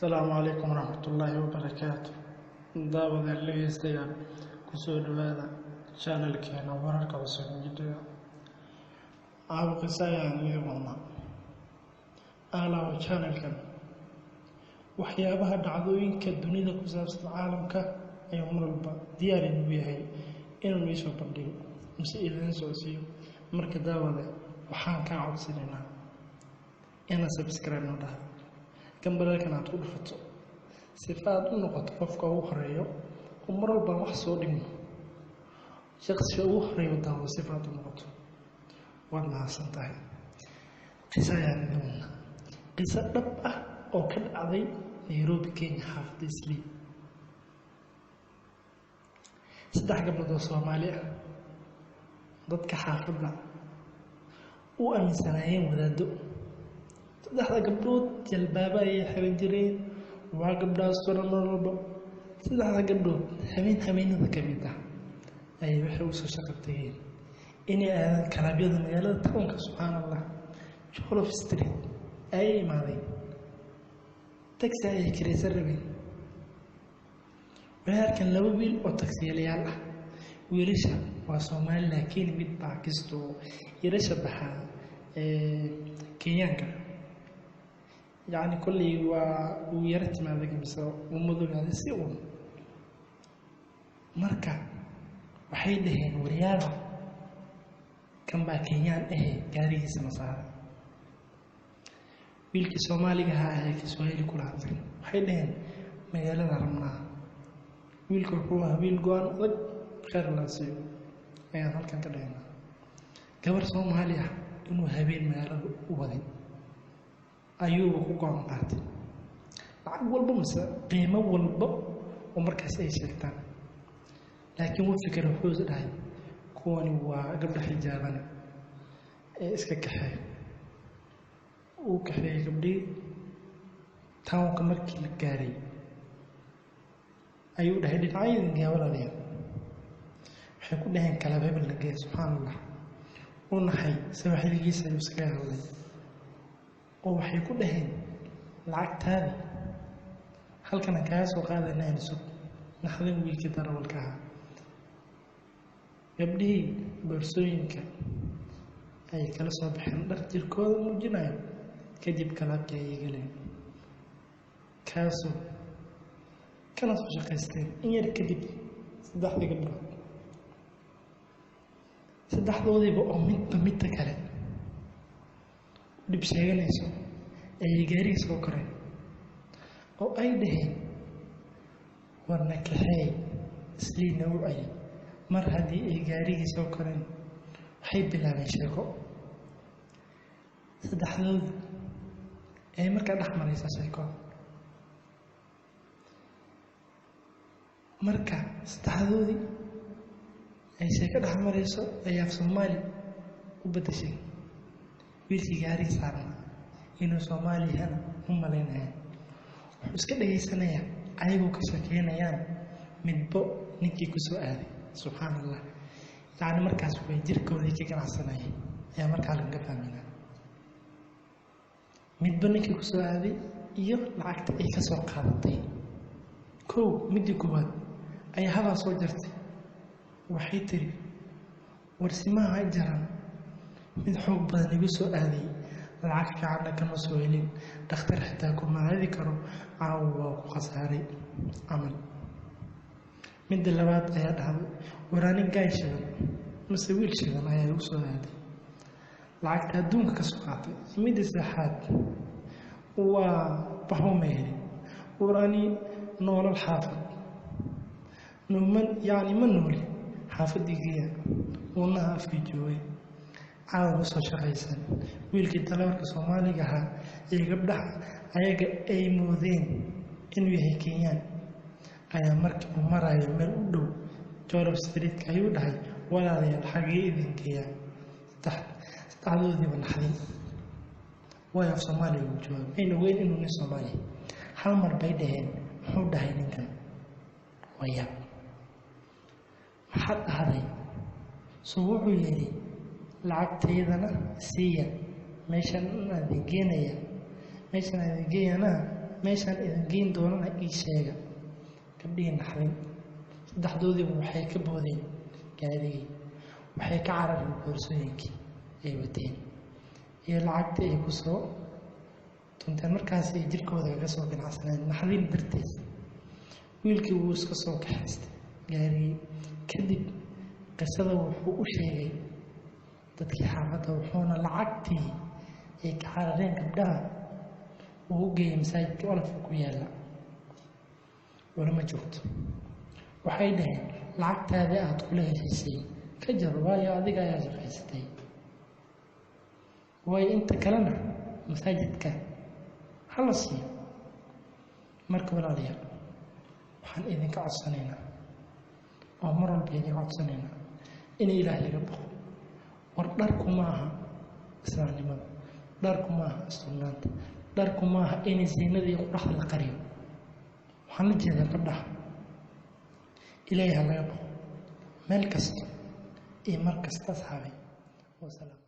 السلام عليكم ورحمة الله وبركاته. دعوة اللي يستيقظ كسود هذا شانل كينا ورقة وسون جدا. عابق سايا نيوما. أهلا وشانل كم. وحيابها دعوين كالدنيا كسابس العالم كا يوم ربع ديار بيهاي إنه ليش بديه مسئلين سوسيو مركز دعوة وحان كعب سننا. أنا سبسكرايب نوده. كم بدل كان أقول فتو صفات النقط قفك وخريو ومر البا محصولين شخص شو خريو ده صفات النقط والله سنتهي قصة يعني قصة دبّة أو كل عظيم نيروبي كين حافظ سلي صدق قبل ده صوماليا ضدك حافظنا وأمن سنين وذادو saddexda gabdhood jalbaaba ayay xiran jireen waa gabdhaas suran marwalba saddexda gabdhood habeenada ka mid ah ayay waxay u soo shaqo tageen inay aadaan kalabyada magaalada townka subxaanallah Jolof Street ayay imaadeen taxi ayay kiraysan rabeen weerarkan laba wiil oo taksiilayaal ah wiilasha waa Soomaali laakiin mid Baakisto yarasha baxaa Kenyaanka يعني كل ويرت ما ذاك مسوا ومدن هذا سيئون مركا وحيدهن ورياضة كم باكيان قاري سمسار ويلك سومالي هاي كسوهيلي كل عظيم وحيدهن مجال رمنا ويلك هو ويلقون خير الله سيء يعني هل كان كده هنا كبر سومالي إنه هبين مجال وبدين ayuu ku go'an qaatay lacag walba mise qiimo walba oo markaas ay sheegtaan laakiin wuu fikir wuxuu dhahay kuwani waa gabdho xijaaban ee iska kaxay uu kaxay gabdhii tawnka markii la gaaray ayuu dhahay dhinacyada gaawaladeed waxay ku dhaheen kala hebel la geey subxaanallah uu naxay sawaxiligiisa ayuu iska hadlay oo waxay ku dhaheen lacagtaadi halkan aan kaga soo qaadanaa sug naxdin wiilkii darawalka ahaa gabdhihii boorsooyinka ay kala soo baxeen dhar jirkooda muujinayo kadib kalaabkii ayay galeen kaasoo kana soo shaqaysteen in yar kadib saddexdoodiiba oo midda kale dib sheeganayso ay gaari soo koreen oo ay dhaheen warna kaxay isliina u ay mar haddii ay gaarigii soo koreen waxay bilaabeen sheeko saddexdood ay markaa dhex maraysa sheeko marka saddexdoodii ay sheeko dhex marayso ayaa Soomaali u bedeshay wiilkii gaari saarna inuu Soomaaliyana u maleynaya wuxuu iska dhageysanaya ayagoo ka sheekeynayaan midbo ninkii ku soo aaday subxaanallah yani markaas way jirkoodii ka ganacsanayeen ayaa markaa laga fahminaa midbo ninkii ku soo aaday iyo lacagta ay ka soo qaadatay midii koowaad ayaa habaa soo jartay waxay tiri warsimaha jaran mid xoog badan igu soo aaday lacag fiican kama soo helin dhakhtar xitaa kuma aadi karo caawa ku khasaaray amal midda labaad ayaa dhahday waraani gaashidan mise wiil shidan ayaa igu soo aaday lacagta adduunka ka soo qaatay midda saddexaad waa baxo meeri waraani noolal xaafad numan yani ma nooli xaafadigiya uuna afkii joogay caawa soo shaqaysan wiilkii dalawarka Soomaaliga ahaa ee gabdhaha ayaga ay moodeen inuu yahay Kenyaan ayaa markii uu marayo meel u dhow Jolof Street ayuu dhahay walaalayaal xagee idinkeeya saddexdoodiiba naxdin way af Soomaaliga u jooga ayna weyn inuu nin Soomaali hal mar bay dhaheen muxuu dhahay ninkan waya maxaa dhahday soo wuxuu yiri lacagteedana siiya meeshan adeegeynaya meeshan adeegayana meeshaan idin geyn doonana ii sheega. Gabdhihii naxdin saddexdoodiiba waxay ka boodeen gaarigii, waxay ka carareen boorsooyinkii ay wateen iyo lacagtii ay ku soo tunteen. markaas ay jirkooda kaga soo ganacsaneen naxdin darteed. wiilkii wuu iska soo kaxaystay gaarigii. kadib qisada wuxuu u sheegay dadkii xaafadda, wuxuuna lacagtii ay ka carareen gabdhaha uu u geeyey masaajidka olafka ku yaalla. walama joogto. waxay dhaheen lacagtaadii aad kula heshiisay ka jar, waayo adiga ayaa shaqaysatay, waayo inta kalena masaajidka hala siiyo. marka walaalayaal waxaan idinka codsanaynaa oo mar walba idinka codsanaynaa in ilaahay laga baqo. war dharku maaha islaamnimada, dharku maaha sugnaanta, dharku maaha in ziinada iyo quraxda la qariyo. waxaan la jeedaa gabdhaha ilaahay ha laga baqo meel kasta iyo mar kasta. asxaabay wasalaam.